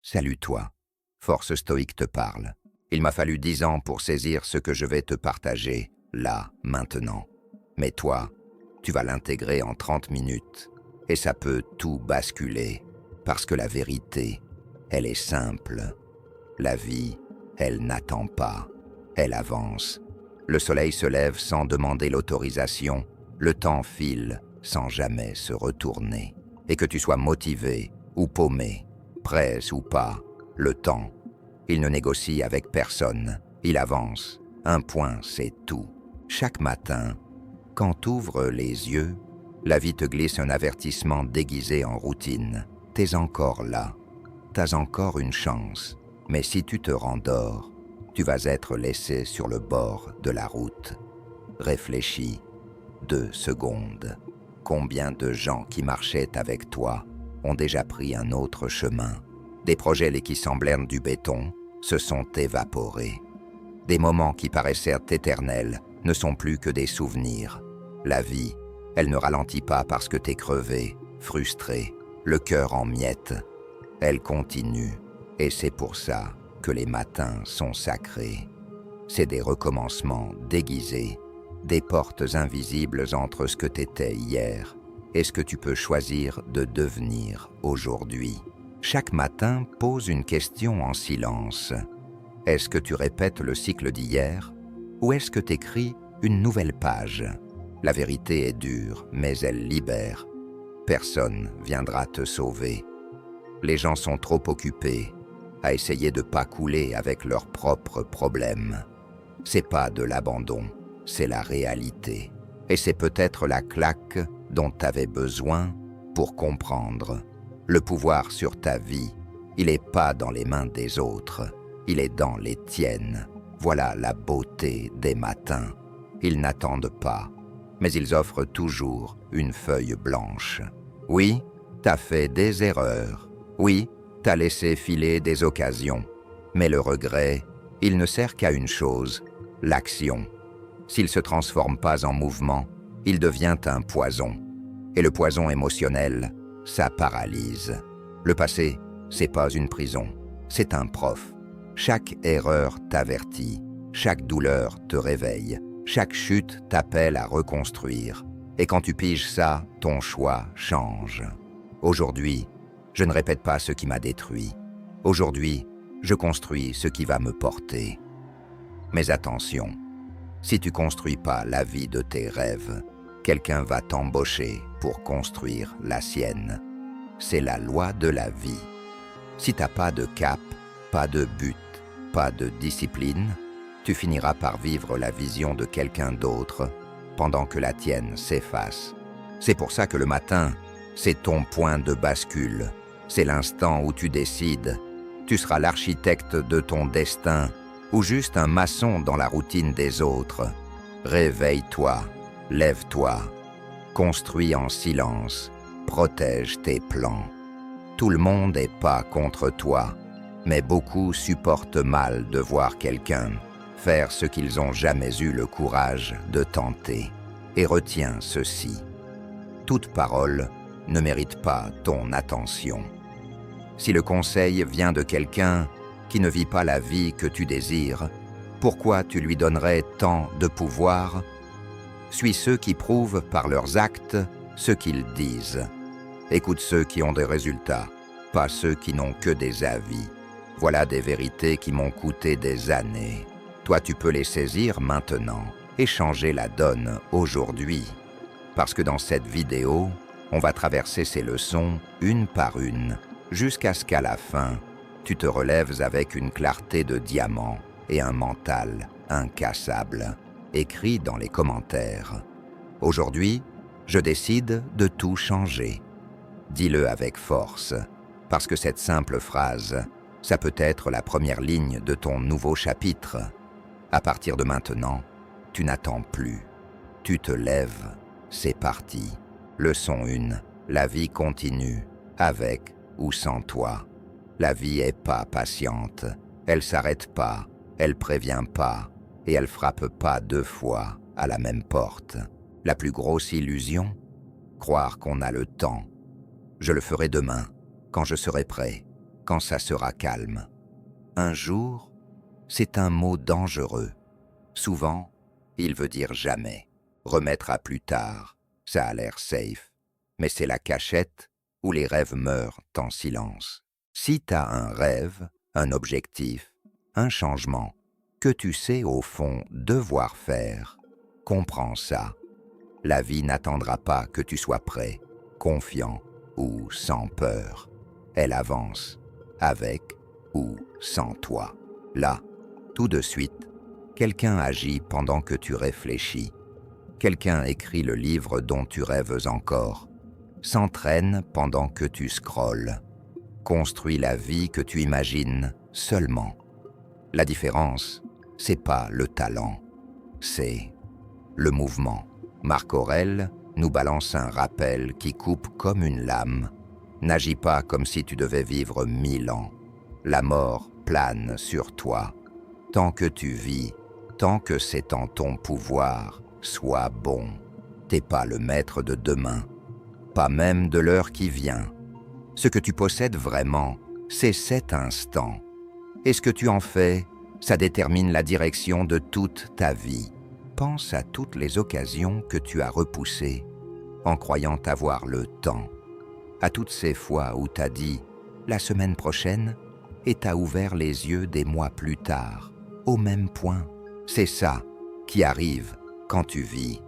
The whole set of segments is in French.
Salut toi. Force stoïque te parle. Il m'a fallu 10 ans pour saisir ce que je vais te partager, là, maintenant. Mais toi, tu vas l'intégrer en 30 minutes. Et ça peut tout basculer. Parce que la vérité, elle est simple. La vie, elle n'attend pas. Elle avance. Le soleil se lève sans demander l'autorisation. Le temps file sans jamais se retourner. Et que tu sois motivé ou paumé, presse ou pas, le temps, il ne négocie avec personne, il avance. Un point, c'est tout. Chaque matin, quand t'ouvres les yeux, la vie te glisse un avertissement déguisé en routine. T'es encore là, t'as encore une chance. Mais si tu te rendors, tu vas être laissé sur le bord de la route. Réfléchis 2 secondes. Combien de gens qui marchaient avec toi ont déjà pris un autre chemin? Des projets qui semblaient du béton se sont évaporés. Des moments qui paraissaient éternels ne sont plus que des souvenirs. La vie, elle ne ralentit pas parce que t'es crevé, frustré, le cœur en miettes. Elle continue, et c'est pour ça que les matins sont sacrés. C'est des recommencements déguisés, des portes invisibles entre ce que t'étais hier et ce que tu peux choisir de devenir aujourd'hui. Chaque matin pose une question en silence. Est-ce que tu répètes le cycle d'hier ou est-ce que t'écris une nouvelle page? La vérité est dure, mais elle libère. Personne viendra te sauver. Les gens sont trop occupés à essayer de pas couler avec leurs propres problèmes. C'est pas de l'abandon, c'est la réalité. Et c'est peut-être la claque dont t'avais besoin pour comprendre. Le pouvoir sur ta vie, il n'est pas dans les mains des autres, il est dans les tiennes. Voilà la beauté des matins. Ils n'attendent pas, mais ils offrent toujours une feuille blanche. Oui, t'as fait des erreurs. Oui, t'as laissé filer des occasions. Mais le regret, il ne sert qu'à une chose, l'action. S'il ne se transforme pas en mouvement, il devient un poison. Et le poison émotionnel, ça paralyse. Le passé, c'est pas une prison, c'est un prof. Chaque erreur t'avertit, chaque douleur te réveille, chaque chute t'appelle à reconstruire. Et quand tu piges ça, ton choix change. Aujourd'hui, je ne répète pas ce qui m'a détruit. Aujourd'hui, je construis ce qui va me porter. Mais attention, si tu construis pas la vie de tes rêves, quelqu'un va t'embaucher pour construire la sienne. C'est la loi de la vie. Si t'as pas de cap, pas de but, pas de discipline, tu finiras par vivre la vision de quelqu'un d'autre pendant que la tienne s'efface. C'est pour ça que le matin, c'est ton point de bascule. C'est l'instant où tu décides. Tu seras l'architecte de ton destin ou juste un maçon dans la routine des autres. Réveille-toi, lève-toi, construis en silence, protège tes plans. Tout le monde n'est pas contre toi, mais beaucoup supportent mal de voir quelqu'un faire ce qu'ils n'ont jamais eu le courage de tenter. Et retiens ceci, toute parole ne mérite pas ton attention. Si le conseil vient de quelqu'un qui ne vit pas la vie que tu désires, pourquoi tu lui donnerais tant de pouvoir? Suis ceux qui prouvent par leurs actes ce qu'ils disent. Écoute ceux qui ont des résultats, pas ceux qui n'ont que des avis. Voilà des vérités qui m'ont coûté des années. Toi, tu peux les saisir maintenant et changer la donne aujourd'hui. Parce que dans cette vidéo, on va traverser ces leçons une par une, jusqu'à ce qu'à la fin, tu te relèves avec une clarté de diamant et un mental incassable. Écris dans les commentaires. Aujourd'hui, je décide de tout changer. Dis-le avec force, parce que cette simple phrase, ça peut être la première ligne de ton nouveau chapitre. À partir de maintenant, tu n'attends plus. Tu te lèves, c'est parti. Leçon 1, la vie continue, avec ou sans toi. La vie est pas patiente, elle s'arrête pas, elle prévient pas, et elle frappe pas 2 fois à la même porte. La plus grosse illusion? Croire qu'on a le temps. Je le ferai demain, quand je serai prêt. quand ça sera calme. Un jour, c'est un mot dangereux. Souvent, il veut dire jamais. Remettre à plus tard, ça a l'air safe. Mais c'est la cachette où les rêves meurent en silence. Si t'as un rêve, un objectif, un changement, que tu sais au fond devoir faire, comprends ça. La vie n'attendra pas que tu sois prêt, confiant ou sans peur. Elle avance, avec ou sans toi. Là, tout de suite, quelqu'un agit pendant que tu réfléchis. Quelqu'un écrit le livre dont tu rêves encore, s'entraîne pendant que tu scrolles, construit la vie que tu imagines seulement. La différence, c'est pas le talent, c'est le mouvement. Marc Aurèle nous balance un rappel qui coupe comme une lame. N'agis pas comme si tu devais vivre 1000 ans. La mort plane sur toi. Tant que tu vis, tant que c'est en ton pouvoir, sois bon. T'es pas le maître de demain, pas même de l'heure qui vient. Ce que tu possèdes vraiment, c'est cet instant. Et ce que tu en fais, ça détermine la direction de toute ta vie. Pense à toutes les occasions que tu as repoussées, en croyant avoir le temps. À toutes ces fois où t'as dit « la semaine prochaine » et t'as ouvert les yeux des mois plus tard, au même point. C'est ça qui arrive quand tu vis,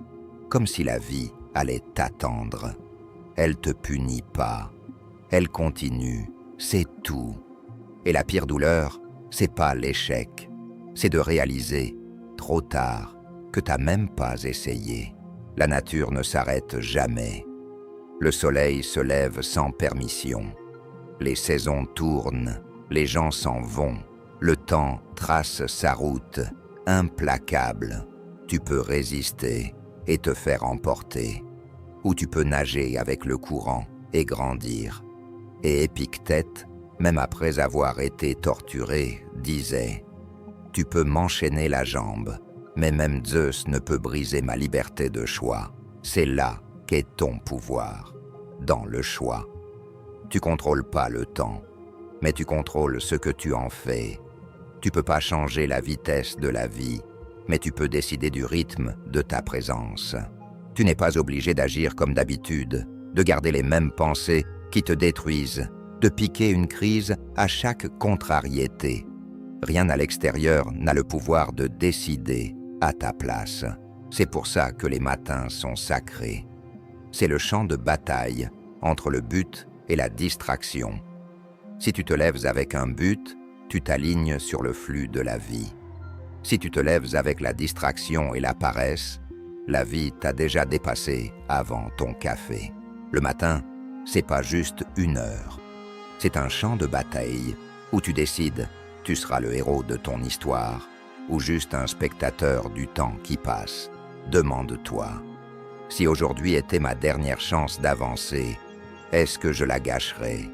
comme si la vie allait t'attendre. Elle te punit pas, elle continue, c'est tout. Et la pire douleur, c'est pas l'échec, c'est de réaliser, trop tard, que t'as même pas essayé. La nature ne s'arrête jamais. Le soleil se lève sans permission. Les saisons tournent, les gens s'en vont. Le temps trace sa route, implacable. Tu peux résister et te faire emporter. Ou tu peux nager avec le courant et grandir. Et Épictète, même après avoir été torturé, disait « Tu peux m'enchaîner la jambe, mais même Zeus ne peut briser ma liberté de choix. C'est là qu'est ton pouvoir, dans le choix. Tu contrôles pas le temps, mais tu contrôles ce que tu en fais. Tu peux pas changer la vitesse de la vie, mais tu peux décider du rythme de ta présence. Tu n'es pas obligé d'agir comme d'habitude, de garder les mêmes pensées qui te détruisent, de piquer une crise à chaque contrariété. Rien à l'extérieur n'a le pouvoir de décider à ta place. C'est pour ça que les matins sont sacrés. C'est le champ de bataille entre le but et la distraction. Si tu te lèves avec un but, tu t'alignes sur le flux de la vie. Si tu te lèves avec la distraction et la paresse, la vie t'a déjà dépassé avant ton café. Le matin, c'est pas juste 1 heure. C'est un champ de bataille où tu décides, tu seras le héros de ton histoire ou juste un spectateur du temps qui passe. Demande-toi, si aujourd'hui était ma dernière chance d'avancer, est-ce que je la gâcherais?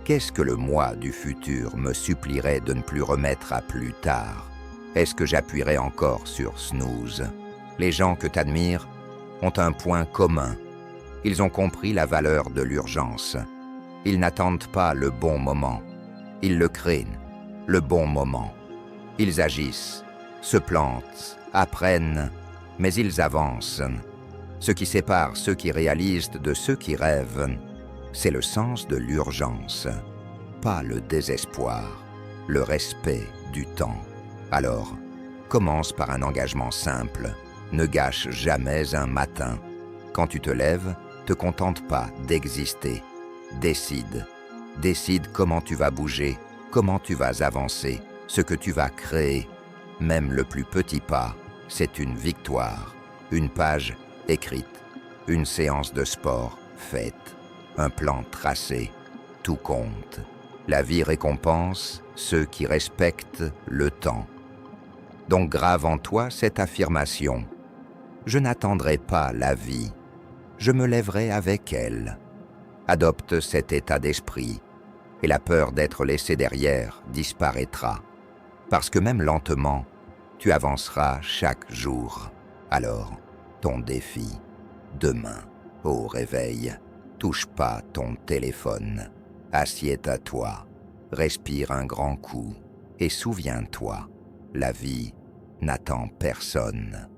Qu'est-ce que le moi du futur me supplierait de ne plus remettre à plus tard? Est-ce que j'appuierais encore sur snooze? Les gens que t'admires ont un point commun. Ils ont compris la valeur de l'urgence. Ils n'attendent pas le bon moment. Ils le créent, le bon moment. Ils agissent, se plantent, apprennent, mais ils avancent. Ce qui sépare ceux qui réalisent de ceux qui rêvent, c'est le sens de l'urgence, pas le désespoir, le respect du temps. Alors, commence par un engagement simple. Ne gâche jamais un matin. Quand tu te lèves, te contente pas d'exister. Décide. Décide comment tu vas bouger, comment tu vas avancer, ce que tu vas créer. Même le plus petit pas, c'est une victoire. Une page écrite, une séance de sport faite, un plan tracé, tout compte. La vie récompense ceux qui respectent le temps. Donc grave en toi cette affirmation. Je n'attendrai pas la vie, je me lèverai avec elle. Adopte cet état d'esprit et la peur d'être laissé derrière disparaîtra. Parce que même lentement, tu avanceras chaque jour. Alors, ton défi, demain, au réveil, touche pas ton téléphone. Assieds-toi, respire un grand coup et souviens-toi, la vie n'attend personne.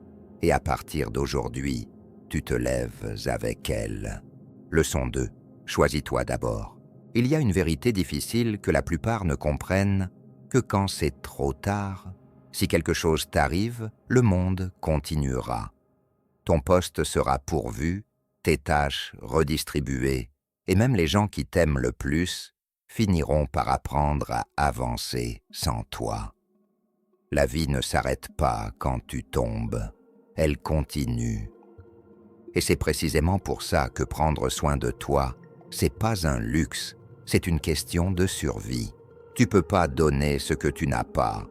Et à partir d'aujourd'hui, tu te lèves avec elle. Leçon 2. Choisis-toi d'abord. Il y a une vérité difficile que la plupart ne comprennent que quand c'est trop tard. Si quelque chose t'arrive, le monde continuera. Ton poste sera pourvu, tes tâches redistribuées, et même les gens qui t'aiment le plus finiront par apprendre à avancer sans toi. La vie ne s'arrête pas quand tu tombes, elle continue. Et c'est précisément pour ça que prendre soin de toi, c'est pas un luxe, c'est une question de survie. Tu peux pas donner ce que tu n'as pas.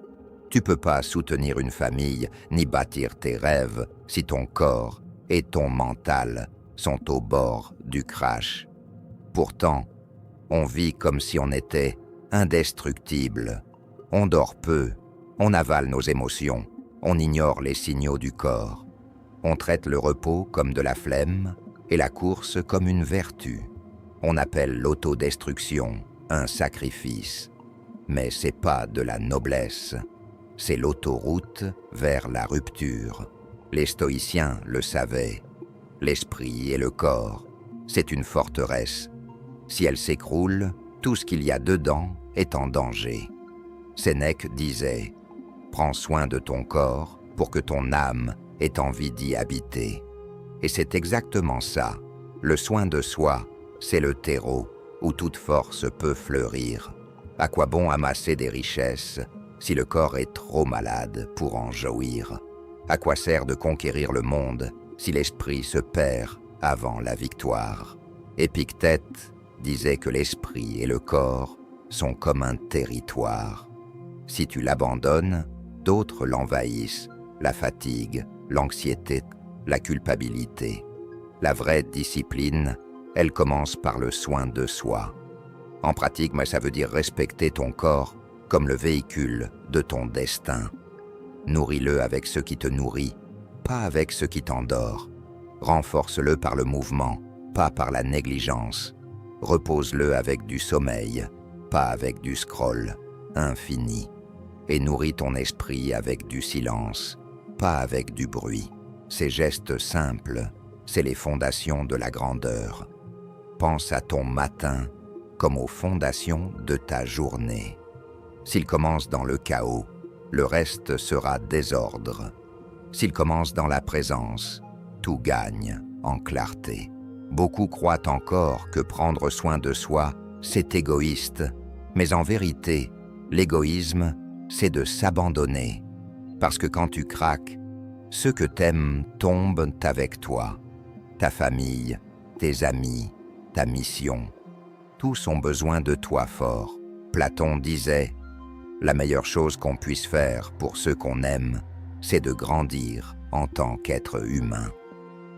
Tu peux pas soutenir une famille ni bâtir tes rêves si ton corps et ton mental sont au bord du crash. Pourtant, on vit comme si on était indestructible. On dort peu, on avale nos émotions, on ignore les signaux du corps. On traite le repos comme de la flemme et la course comme une vertu. On appelle l'autodestruction un sacrifice. Mais c'est pas de la noblesse, c'est l'autoroute vers la rupture. Les stoïciens le savaient. L'esprit et le corps, c'est une forteresse. Si elle s'écroule, tout ce qu'il y a dedans est en danger. Sénèque disait « Prends soin de ton corps pour que ton âme ait envie d'y habiter ». Et c'est exactement ça. Le soin de soi, c'est le terreau où toute force peut fleurir. À quoi bon amasser des richesses si le corps est trop malade pour en jouir? À quoi sert de conquérir le monde si l'esprit se perd avant la victoire? Épictète disait que l'esprit et le corps sont comme un territoire. Si tu l'abandonnes, d'autres l'envahissent, la fatigue, l'anxiété, la culpabilité. La vraie discipline, elle commence par le soin de soi. En pratique, ça veut dire respecter ton corps comme le véhicule de ton destin. Nourris-le avec ce qui te nourrit, pas avec ce qui t'endort. Renforce-le par le mouvement, pas par la négligence. Repose-le avec du sommeil, pas avec du scroll infini. Et nourris ton esprit avec du silence, pas avec du bruit. Ces gestes simples, c'est les fondations de la grandeur. Pense à ton matin comme aux fondations de ta journée. S'il commence dans le chaos, le reste sera désordre. S'il commence dans la présence, tout gagne en clarté. Beaucoup croient encore que prendre soin de soi, c'est égoïste. Mais en vérité, l'égoïsme, c'est de s'abandonner. Parce que quand tu craques, ceux que t'aimes tombent avec toi. Ta famille, tes amis, ta mission. Tous ont besoin de toi fort. Platon disait « La meilleure chose qu'on puisse faire pour ceux qu'on aime, c'est de grandir en tant qu'être humain. »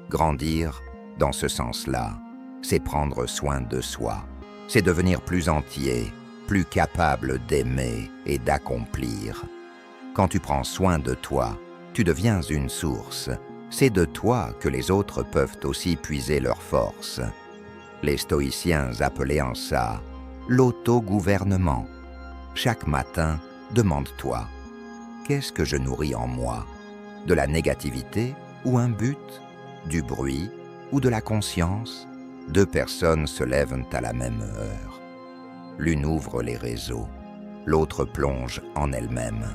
Grandir, dans ce sens-là, c'est prendre soin de soi. C'est devenir plus entier, plus capable d'aimer et d'accomplir. Quand tu prends soin de toi, tu deviens une source. C'est de toi que les autres peuvent aussi puiser leur force. Les stoïciens appelaient en ça l'autogouvernement. Chaque matin, demande-toi, qu'est-ce que je nourris en moi? De la négativité ou un but? Du bruit ou de la conscience? Deux personnes se lèvent à la même heure. L'une ouvre les réseaux, l'autre plonge en elle-même.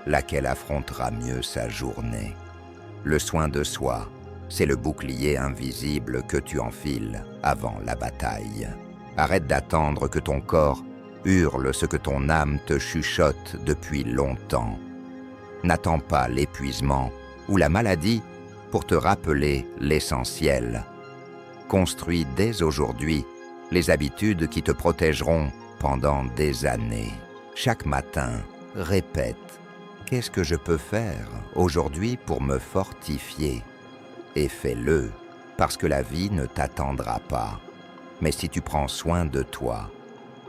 Laquelle affrontera mieux sa journée? Le soin de soi, c'est le bouclier invisible que tu enfiles avant la bataille. Arrête d'attendre que ton corps hurle ce que ton âme te chuchote depuis longtemps. N'attends pas l'épuisement ou la maladie pour te rappeler l'essentiel. Construis dès aujourd'hui les habitudes qui te protégeront pendant des années. Chaque matin, répète « Qu'est-ce que je peux faire aujourd'hui pour me fortifier ?» Et fais-le, parce que la vie ne t'attendra pas. Mais si tu prends soin de toi,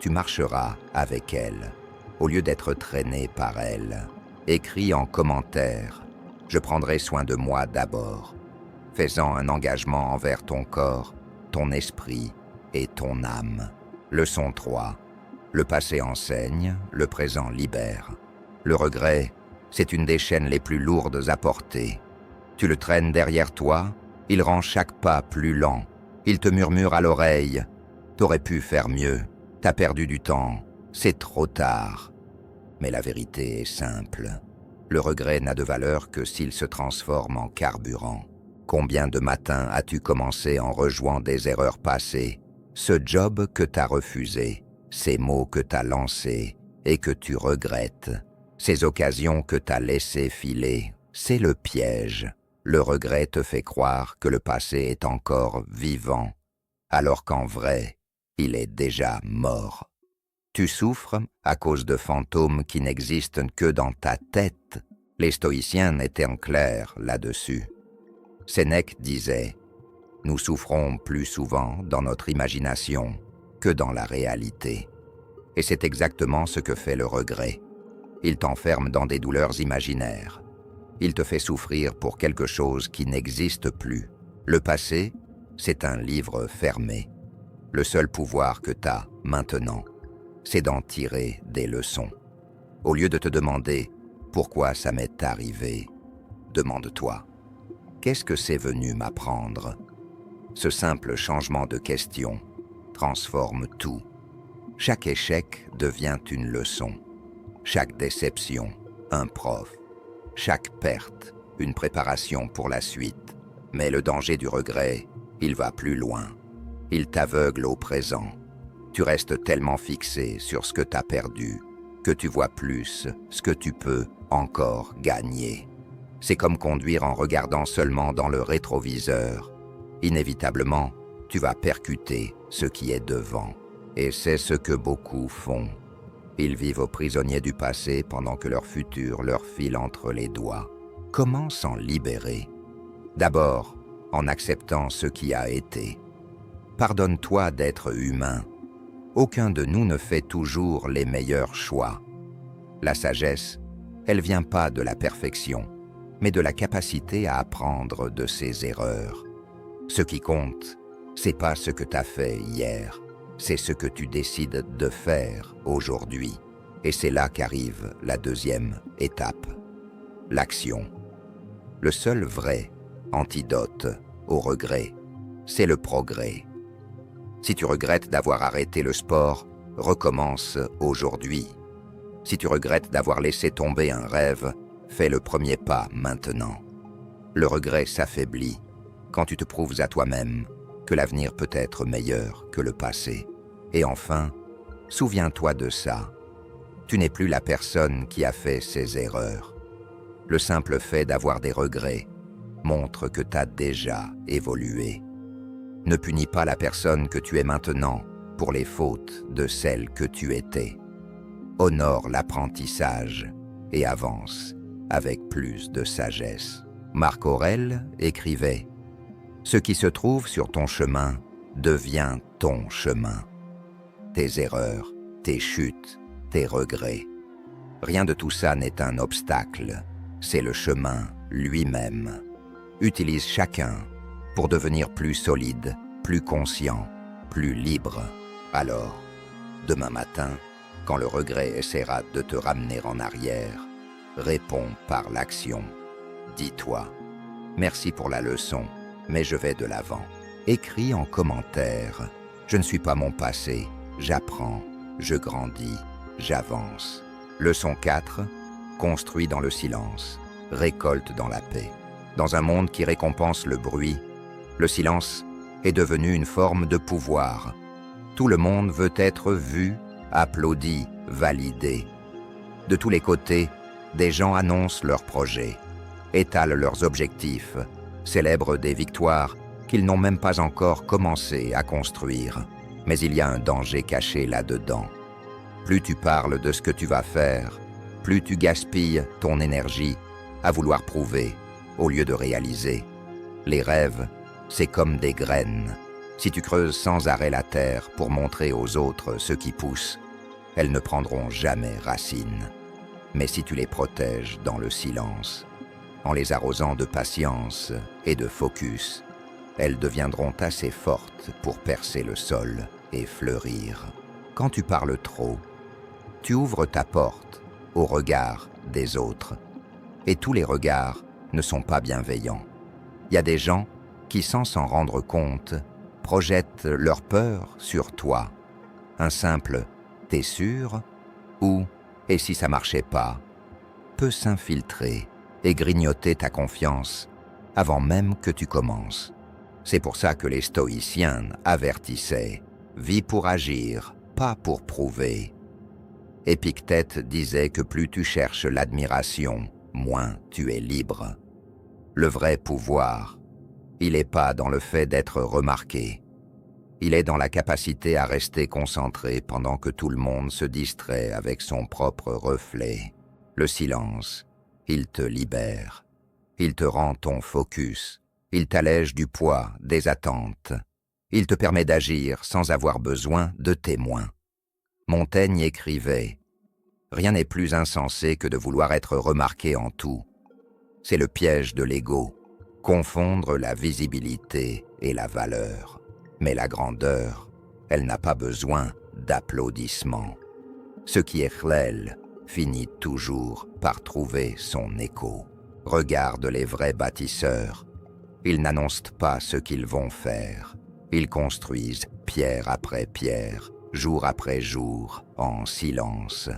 tu marcheras avec elle, au lieu d'être traîné par elle. Écris en commentaire « Je prendrai soin de moi d'abord », faisant un engagement envers ton corps, ton esprit et ton âme. Leçon 3. Le passé enseigne, le présent libère. Le regret, c'est une des chaînes les plus lourdes à porter. Tu le traînes derrière toi, il rend chaque pas plus lent. Il te murmure à l'oreille « T'aurais pu faire mieux, t'as perdu du temps, c'est trop tard ». Mais la vérité est simple. Le regret n'a de valeur que s'il se transforme en carburant. Combien de matins as-tu commencé en rejouant des erreurs passées? Ce job que t'as refusé, ces mots que t'as lancés et que tu regrettes, ces occasions que t'as laissées filer, c'est le piège. Le regret te fait croire que le passé est encore vivant, alors qu'en vrai, il est déjà mort. Tu souffres à cause de fantômes qui n'existent que dans ta tête. Les stoïciens étaient en clair là-dessus. Sénèque disait « Nous souffrons plus souvent dans notre imagination que dans la réalité. » Et c'est exactement ce que fait le regret. Il t'enferme dans des douleurs imaginaires. Il te fait souffrir pour quelque chose qui n'existe plus. Le passé, c'est un livre fermé. Le seul pouvoir que t'as maintenant, c'est d'en tirer des leçons. Au lieu de te demander « Pourquoi ça m'est arrivé ?», demande-toi « Qu'est-ce que c'est venu m'apprendre ?» Ce simple changement de question transforme tout. Chaque échec devient une leçon. Chaque déception, un prof. Chaque perte, une préparation pour la suite. Mais le danger du regret, il va plus loin. Il t'aveugle au présent. Tu restes tellement fixé sur ce que t'as perdu que tu vois plus ce que tu peux encore gagner. C'est comme conduire en regardant seulement dans le rétroviseur. Inévitablement, tu vas percuter ce qui est devant. Et c'est ce que beaucoup font. Ils vivent aux prisonniers du passé pendant que leur futur leur file entre les doigts. Comment s'en libérer? D'abord, en acceptant ce qui a été. Pardonne-toi d'être humain. Aucun de nous ne fait toujours les meilleurs choix. La sagesse, elle vient pas de la perfection, mais de la capacité à apprendre de ses erreurs. Ce qui compte, c'est pas ce que t'as fait hier, c'est ce que tu décides de faire aujourd'hui. Et c'est là qu'arrive la deuxième étape, l'action. Le seul vrai antidote au regret, c'est le progrès. Si tu regrettes d'avoir arrêté le sport, recommence aujourd'hui. Si tu regrettes d'avoir laissé tomber un rêve, fais le premier pas maintenant. Le regret s'affaiblit quand tu te prouves à toi-même que l'avenir peut être meilleur que le passé. Et enfin, souviens-toi de ça. Tu n'es plus la personne qui a fait ces erreurs. Le simple fait d'avoir des regrets montre que tu as déjà évolué. Ne punis pas la personne que tu es maintenant pour les fautes de celle que tu étais. Honore l'apprentissage et avance avec plus de sagesse. Marc Aurèle écrivait « Ce qui se trouve sur ton chemin devient ton chemin. Tes erreurs, tes chutes, tes regrets. Rien de tout ça n'est un obstacle, c'est le chemin lui-même. Utilise chacun pour devenir plus solide, plus conscient, plus libre. Alors, demain matin, quand le regret essaiera de te ramener en arrière, réponds par l'action. Dis-toi, merci pour la leçon, mais je vais de l'avant. Écris en commentaire, je ne suis pas mon passé, j'apprends, je grandis, j'avance. Leçon 4, construis dans le silence, récolte dans la paix. Dans un monde qui récompense le bruit, le silence est devenu une forme de pouvoir. Tout le monde veut être vu, applaudi, validé. De tous les côtés, des gens annoncent leurs projets, étalent leurs objectifs, célèbrent des victoires qu'ils n'ont même pas encore commencé à construire. Mais il y a un danger caché là-dedans. Plus tu parles de ce que tu vas faire, plus tu gaspilles ton énergie à vouloir prouver au lieu de réaliser. Les rêves, c'est comme des graines. Si tu creuses sans arrêt la terre pour montrer aux autres ce qui pousse, elles ne prendront jamais racine. Mais si tu les protèges dans le silence, en les arrosant de patience et de focus, elles deviendront assez fortes pour percer le sol et fleurir. Quand tu parles trop, tu ouvres ta porte au regard des autres. Et tous les regards ne sont pas bienveillants. Il y a des gens qui, sans s'en rendre compte, projettent leur peur sur toi. Un simple « t'es sûr ?» ou « et si ça marchait pas ?» peut s'infiltrer et grignoter ta confiance avant même que tu commences. C'est pour ça que les stoïciens avertissaient « vis pour agir, pas pour prouver ». Épictète disait que plus tu cherches l'admiration, moins tu es libre. Le vrai pouvoir, il n'est pas dans le fait d'être remarqué. Il est dans la capacité à rester concentré pendant que tout le monde se distrait avec son propre reflet. Le silence, il te libère. Il te rend ton focus. Il t'allège du poids des attentes. Il te permet d'agir sans avoir besoin de témoins. Montaigne écrivait « Rien n'est plus insensé que de vouloir être remarqué en tout. C'est le piège de l'ego, confondre la visibilité et la valeur. Mais la grandeur, elle n'a pas besoin d'applaudissements. Ce qui est chlel finit toujours par trouver son écho. Regarde les vrais bâtisseurs. Ils n'annoncent pas ce qu'ils vont faire. Ils construisent pierre après pierre, jour après jour, en silence,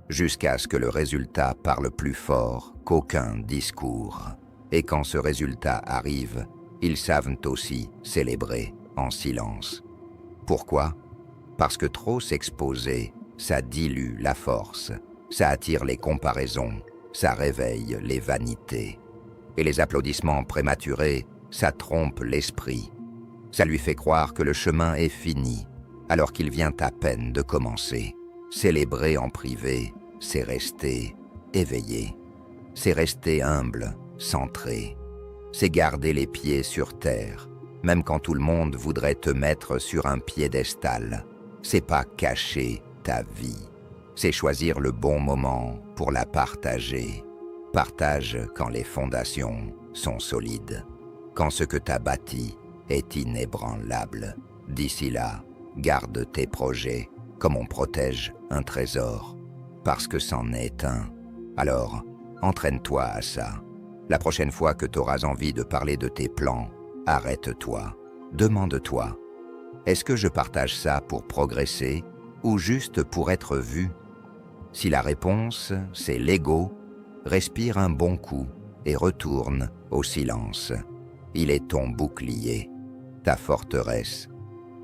jusqu'à ce que le résultat parle plus fort qu'aucun discours. Et quand ce résultat arrive, ils savent aussi célébrer en silence. Pourquoi? Parce que trop s'exposer, ça dilue la force, ça attire les comparaisons, ça réveille les vanités. Et les applaudissements prématurés, ça trompe l'esprit. Ça lui fait croire que le chemin est fini, alors qu'il vient à peine de commencer. Célébrer en privé, c'est rester éveillé. C'est rester humble, centré. C'est garder les pieds sur terre, même quand tout le monde voudrait te mettre sur un piédestal. C'est pas cacher ta vie. C'est choisir le bon moment pour la partager. Partage quand les fondations sont solides, quand ce que t'as bâti est inébranlable. D'ici là, garde tes projets comme on protège un trésor, parce que c'en est un. Alors, entraîne-toi à ça. La prochaine fois que t'auras envie de parler de tes plans, arrête-toi. Demande-toi, est-ce que je partage ça pour progresser ou juste pour être vu? Si la réponse, c'est l'ego, respire un bon coup et retourne au silence. Il est ton bouclier, ta forteresse,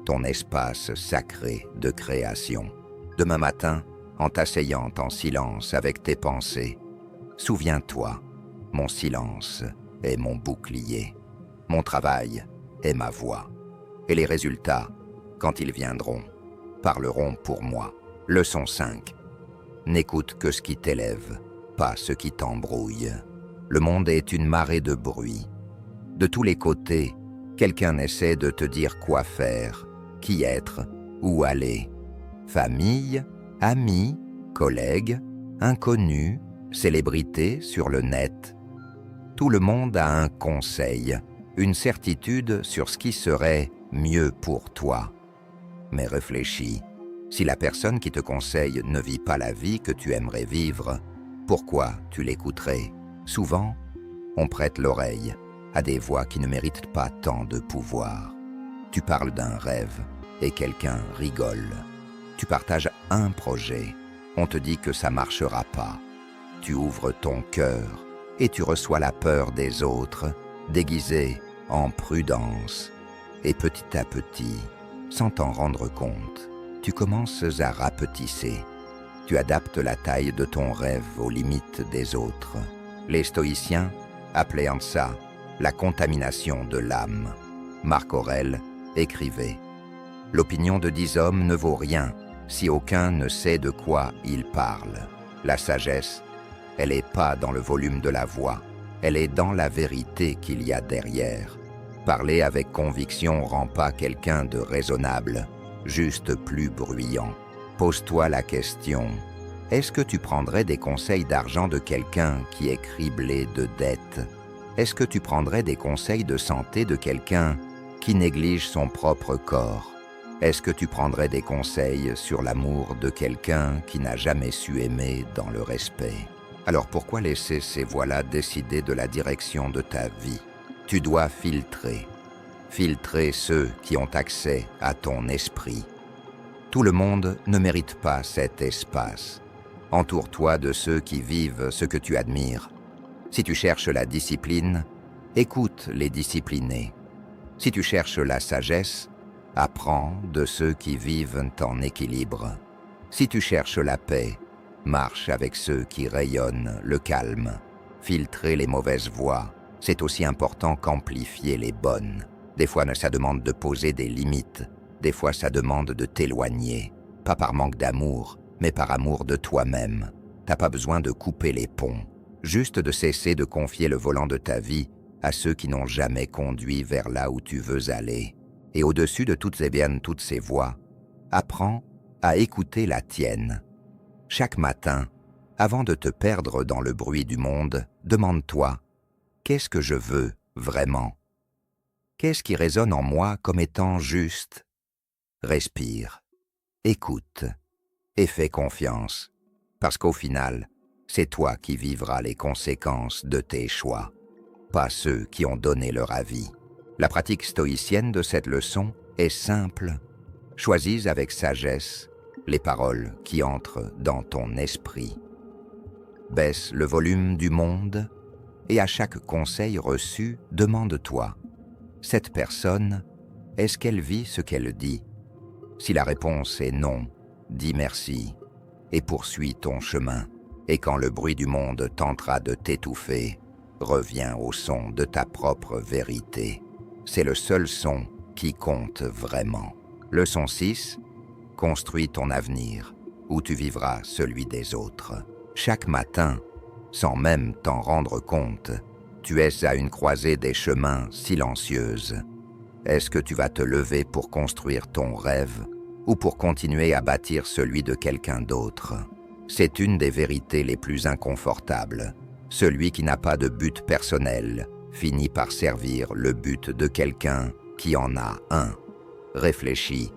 ton espace sacré de création. Demain matin, en t'asseyant en silence avec tes pensées, souviens-toi, mon silence est mon bouclier, mon travail est ma voix, et les résultats, quand ils viendront, parleront pour moi. Leçon 5. N'écoute que ce qui t'élève, pas ce qui t'embrouille. Le monde est une marée de bruit. De tous les côtés, quelqu'un essaie de te dire quoi faire, qui être, où aller. Famille, amis, collègues, inconnus, célébrités sur le net. Tout le monde a un conseil, une certitude sur ce qui serait mieux pour toi. Mais réfléchis, si la personne qui te conseille ne vit pas la vie que tu aimerais vivre, pourquoi tu l'écouterais? Souvent, on prête l'oreille à des voix qui ne méritent pas tant de pouvoir. Tu parles d'un rêve et quelqu'un rigole. Tu partages un projet, on te dit que ça marchera pas. Tu ouvres ton cœur et tu reçois la peur des autres, déguisée en prudence. Et petit à petit, sans t'en rendre compte, tu commences à rapetisser. Tu adaptes la taille de ton rêve aux limites des autres. Les stoïciens appelaient ça la contamination de l'âme. Marc Aurèle écrivait « L'opinion de 10 hommes ne vaut rien si aucun ne sait de quoi il parle. La sagesse, elle n'est pas dans le volume de la voix, elle est dans la vérité qu'il y a derrière. Parler avec conviction rend pas quelqu'un de raisonnable, juste plus bruyant. Pose-toi la question, est-ce que tu prendrais des conseils d'argent de quelqu'un qui est criblé de dettes? Est-ce que tu prendrais des conseils de santé de quelqu'un qui néglige son propre corps? Est-ce que tu prendrais des conseils sur l'amour de quelqu'un qui n'a jamais su aimer dans le respect? Alors pourquoi laisser ces voix-là décider de la direction de ta vie? Tu dois filtrer. Filtrer ceux qui ont accès à ton esprit. Tout le monde ne mérite pas cet espace. Entoure-toi de ceux qui vivent ce que tu admires. Si tu cherches la discipline, écoute les disciplinés. Si tu cherches la sagesse, apprends de ceux qui vivent en équilibre. Si tu cherches la paix, marche avec ceux qui rayonnent le calme. Filtrer les mauvaises voix, c'est aussi important qu'amplifier les bonnes. Des fois, ça demande de poser des limites. Des fois, ça demande de t'éloigner. Pas par manque d'amour, mais par amour de toi-même. T'as pas besoin de couper les ponts. Juste de cesser de confier le volant de ta vie à ceux qui n'ont jamais conduit vers là où tu veux aller. Et au-dessus de toutes ces voix, apprends à écouter la tienne. Chaque matin, avant de te perdre dans le bruit du monde, demande-toi « Qu'est-ce que je veux vraiment ?» Qu'est-ce qui résonne en moi comme étant juste? Respire, écoute et fais confiance, parce qu'au final, c'est toi qui vivras les conséquences de tes choix, pas ceux qui ont donné leur avis. La pratique stoïcienne de cette leçon est simple. Choisis avec sagesse les paroles qui entrent dans ton esprit. Baisse le volume du monde et à chaque conseil reçu, demande-toi: cette personne, est-ce qu'elle vit ce qu'elle dit? Si la réponse est non, dis merci et poursuis ton chemin. Et quand le bruit du monde tentera de t'étouffer, reviens au son de ta propre vérité. C'est le seul son qui compte vraiment. Leçon 6. Construis ton avenir, où tu vivras celui des autres. Chaque matin, sans même t'en rendre compte, tu es à une croisée des chemins silencieuses. Est-ce que tu vas te lever pour construire ton rêve ou pour continuer à bâtir celui de quelqu'un d'autre? C'est une des vérités les plus inconfortables. Celui qui n'a pas de but personnel finit par servir le but de quelqu'un qui en a un. Réfléchis.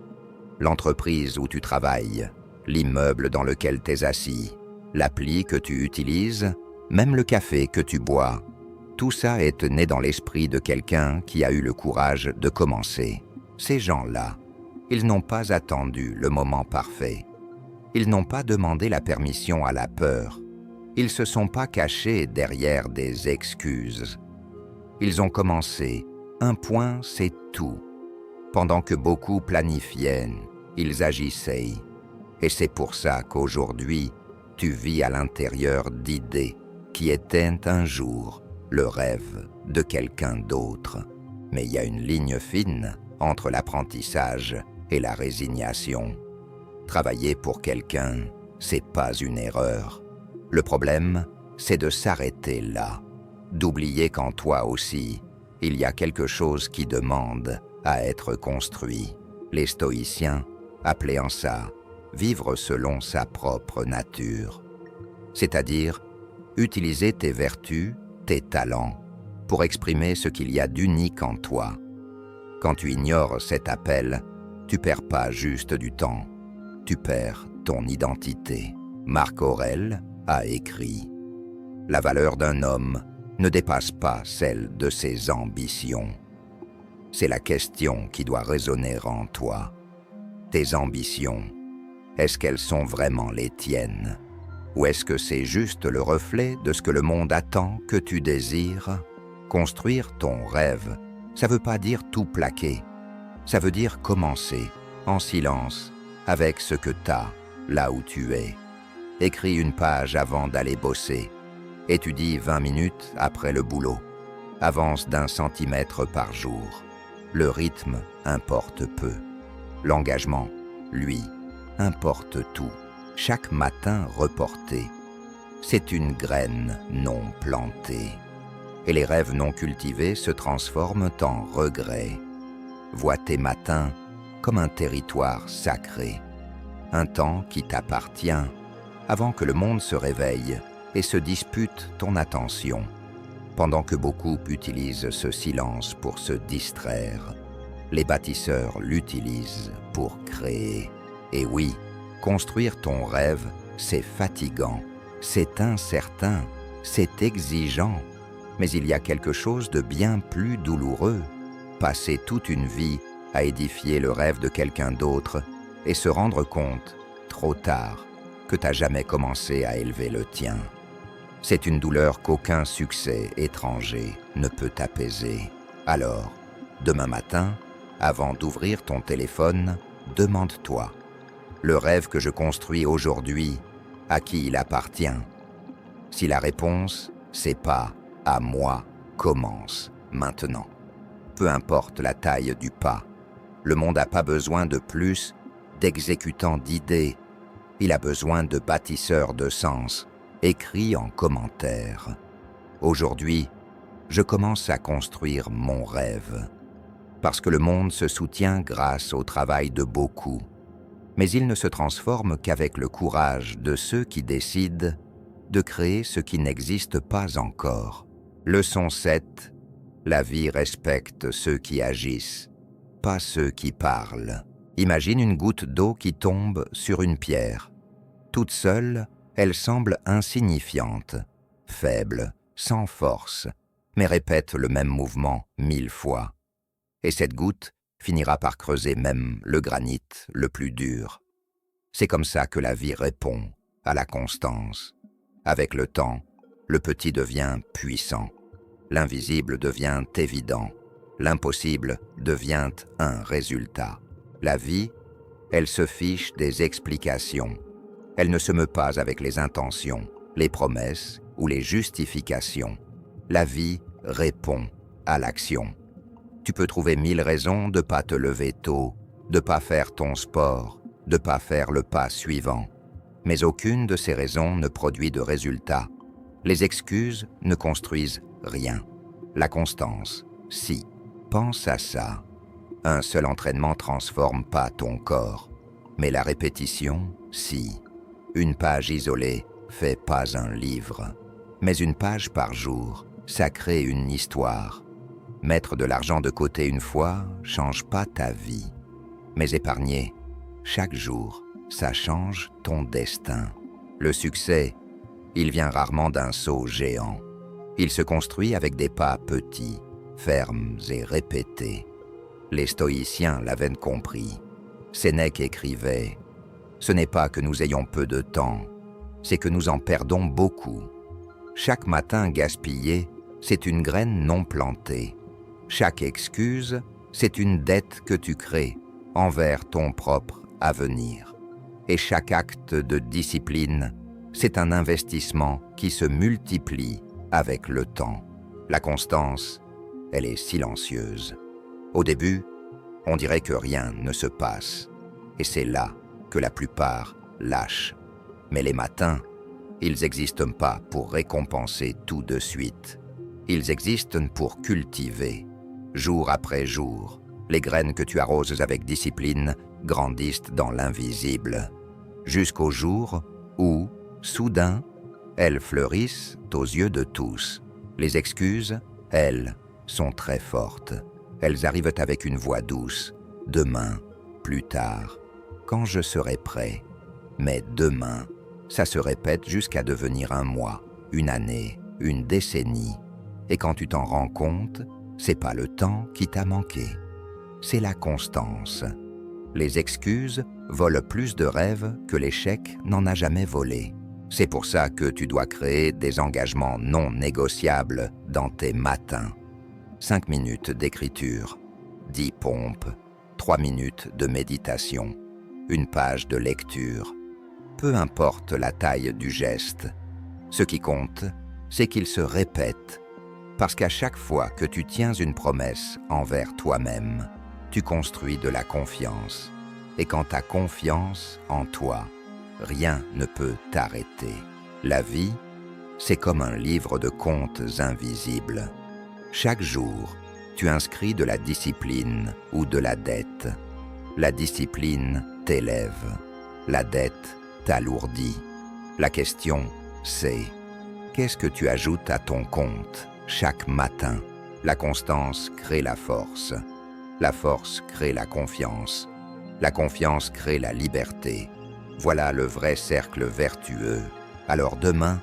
L'entreprise où tu travailles, l'immeuble dans lequel tu es assis, l'appli que tu utilises, même le café que tu bois, tout ça est né dans l'esprit de quelqu'un qui a eu le courage de commencer. Ces gens-là, ils n'ont pas attendu le moment parfait. Ils n'ont pas demandé la permission à la peur. Ils se sont pas cachés derrière des excuses. Ils ont commencé. Un point, c'est tout. Pendant que beaucoup planifiaient, ils agissaient. Et c'est pour ça qu'aujourd'hui, tu vis à l'intérieur d'idées qui étaient un jour le rêve de quelqu'un d'autre. Mais il y a une ligne fine entre l'apprentissage et la résignation. Travailler pour quelqu'un, c'est pas une erreur. Le problème, c'est de s'arrêter là, d'oublier qu'en toi aussi, il y a quelque chose qui demande à être construit. Les stoïciens appelaient en ça vivre selon sa propre nature, c'est-à-dire utiliser tes vertus, tes talents, pour exprimer ce qu'il y a d'unique en toi. Quand tu ignores cet appel, tu perds pas juste du temps, tu perds ton identité. Marc Aurèle a écrit « La valeur d'un homme ne dépasse pas celle de ses ambitions. » C'est la question qui doit résonner en toi. Tes ambitions, est-ce qu'elles sont vraiment les tiennes? Ou est-ce que c'est juste le reflet de ce que le monde attend que tu désires? Construire ton rêve, ça veut pas dire tout plaquer. Ça veut dire commencer, en silence, avec ce que t'as, là où tu es. Écris une page avant d'aller bosser. Étudie 20 minutes après le boulot. Avance d'1 centimètre par jour. Le rythme importe peu. L'engagement, lui, importe tout. Chaque matin reporté, c'est une graine non plantée. Et les rêves non cultivés se transforment en regrets. Vois tes matins comme un territoire sacré, un temps qui t'appartient avant que le monde se réveille et se dispute ton attention, pendant que beaucoup utilisent ce silence pour se distraire. Les bâtisseurs l'utilisent pour créer. Et oui, construire ton rêve, c'est fatigant, c'est incertain, c'est exigeant. Mais il y a quelque chose de bien plus douloureux. Passer toute une vie à édifier le rêve de quelqu'un d'autre et se rendre compte, trop tard, que t'as jamais commencé à élever le tien. C'est une douleur qu'aucun succès étranger ne peut apaiser. Alors, demain matin, avant d'ouvrir ton téléphone, demande-toi, le rêve que je construis aujourd'hui, à qui il appartient? Si la réponse, c'est pas « à moi », commence maintenant. Peu importe la taille du pas, le monde n'a pas besoin de plus d'exécutants d'idées, il a besoin de bâtisseurs de sens, écrits en commentaire. Aujourd'hui, je commence à construire mon rêve, parce que le monde se soutient grâce au travail de beaucoup, mais il ne se transforme qu'avec le courage de ceux qui décident de créer ce qui n'existe pas encore. Leçon 7. La vie respecte ceux qui agissent, pas ceux qui parlent. Imagine une goutte d'eau qui tombe sur une pierre. Toute seule, elle semble insignifiante, faible, sans force, mais répète le même mouvement 1000 fois. Et cette goutte finira par creuser même le granit le plus dur. C'est comme ça que la vie répond à la constance. Avec le temps, le petit devient puissant. L'invisible devient évident, l'impossible devient un résultat. La vie, elle se fiche des explications. Elle ne se meut pas avec les intentions, les promesses ou les justifications. La vie répond à l'action. Tu peux trouver 1000 raisons de ne pas te lever tôt, de ne pas faire ton sport, de ne pas faire le pas suivant. Mais aucune de ces raisons ne produit de résultat. Les excuses ne construisent rien. La constance, si. Pense à ça. Un seul entraînement transforme pas ton corps. Mais la répétition, si. Une page isolée fait pas un livre. Mais une page par jour, ça crée une histoire. Mettre de l'argent de côté une fois change pas ta vie. Mais épargner, chaque jour, ça change ton destin. Le succès, il vient rarement d'un saut géant. Il se construit avec des pas petits, fermes et répétés. Les stoïciens l'avaient compris. Sénèque écrivait « Ce n'est pas que nous ayons peu de temps, c'est que nous en perdons beaucoup. Chaque matin gaspillé, c'est une graine non plantée. Chaque excuse, c'est une dette que tu crées envers ton propre avenir. Et chaque acte de discipline, c'est un investissement qui se multiplie avec le temps. La constance, elle est silencieuse. Au début, on dirait que rien ne se passe. Et c'est là que la plupart lâchent. Mais les matins, ils n'existent pas pour récompenser tout de suite. Ils existent pour cultiver, jour après jour. Les graines que tu arroses avec discipline grandissent dans l'invisible, jusqu'au jour où, soudain, elles fleurissent aux yeux de tous. Les excuses, elles, sont très fortes. Elles arrivent avec une voix douce. Demain, plus tard, quand je serai prêt. Mais demain, ça se répète jusqu'à devenir un mois, une année, une décennie. Et quand tu t'en rends compte, c'est pas le temps qui t'a manqué. C'est la constance. Les excuses volent plus de rêves que l'échec n'en a jamais volé. C'est pour ça que tu dois créer des engagements non négociables dans tes matins. 5 minutes d'écriture, 10 pompes, 3 minutes de méditation, une page de lecture. Peu importe la taille du geste. Ce qui compte, c'est qu'il se répète. Parce qu'à chaque fois que tu tiens une promesse envers toi-même, tu construis de la confiance. Et quand tu as confiance en toi, rien ne peut t'arrêter. La vie, c'est comme un livre de contes invisibles. Chaque jour, tu inscris de la discipline ou de la dette. La discipline t'élève, la dette t'alourdit. La question, c'est qu'est-ce que tu ajoutes à ton compte chaque matin? La constance crée la force. La force crée la confiance. La confiance crée la liberté. Voilà le vrai cercle vertueux. Alors demain,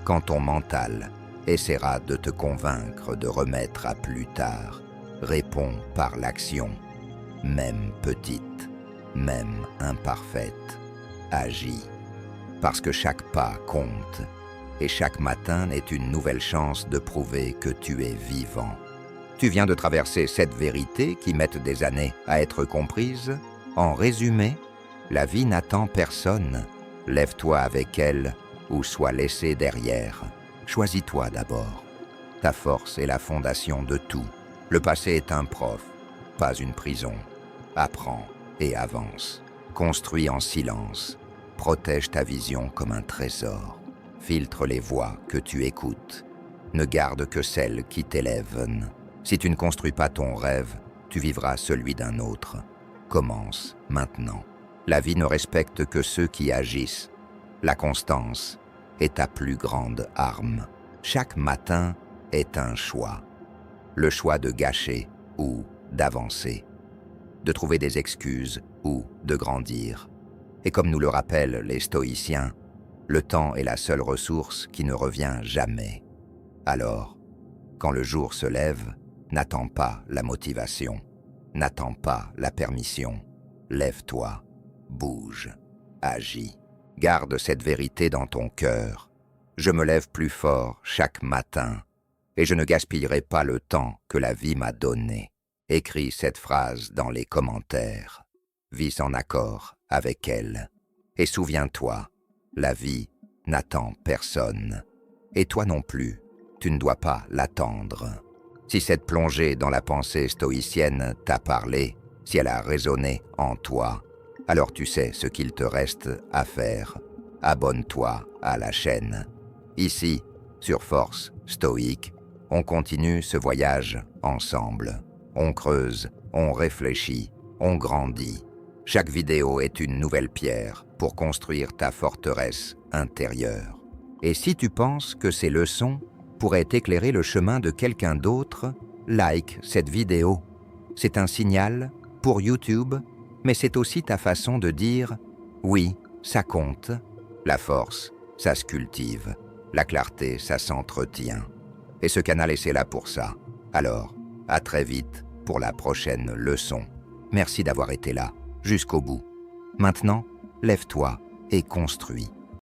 quand ton mental essaiera de te convaincre de remettre à plus tard, réponds par l'action, même petite, même imparfaite, agis. Parce que chaque pas compte, et chaque matin est une nouvelle chance de prouver que tu es vivant. Tu viens de traverser 7 vérités qui mettent des années à être comprises. En résumé, la vie n'attend personne. Lève-toi avec elle ou sois laissé derrière. Choisis-toi d'abord. Ta force est la fondation de tout. Le passé est un prof, pas une prison. Apprends et avance. Construis en silence. Protège ta vision comme un trésor. Filtre les voix que tu écoutes. Ne garde que celles qui t'élèvent. Si tu ne construis pas ton rêve, tu vivras celui d'un autre. Commence maintenant. La vie ne respecte que ceux qui agissent. La constance est ta plus grande arme. Chaque matin est un choix. Le choix de gâcher ou d'avancer. De trouver des excuses ou de grandir. Et comme nous le rappellent les stoïciens, le temps est la seule ressource qui ne revient jamais. Alors, quand le jour se lève, n'attends pas la motivation, n'attends pas la permission. Lève-toi, bouge, agis. Garde cette vérité dans ton cœur. Je me lève plus fort chaque matin et je ne gaspillerai pas le temps que la vie m'a donné. Écris cette phrase dans les commentaires. Vis en accord avec elle. Et souviens-toi, la vie n'attend personne. Et toi non plus, tu ne dois pas l'attendre. Si cette plongée dans la pensée stoïcienne t'a parlé, si elle a résonné en toi, alors tu sais ce qu'il te reste à faire. Abonne-toi à la chaîne. Ici, sur Force Stoïque, on continue ce voyage ensemble. On creuse, on réfléchit, on grandit. Chaque vidéo est une nouvelle pierre pour construire ta forteresse intérieure. Et si tu penses que ces leçons pourraient éclairer le chemin de quelqu'un d'autre, like cette vidéo. C'est un signal pour YouTube, mais c'est aussi ta façon de dire « Oui, ça compte ». La force, ça se cultive. La clarté, ça s'entretient. Et ce canal est là pour ça. Alors, à très vite pour la prochaine leçon. Merci d'avoir été là, jusqu'au bout. Maintenant, lève-toi et construis.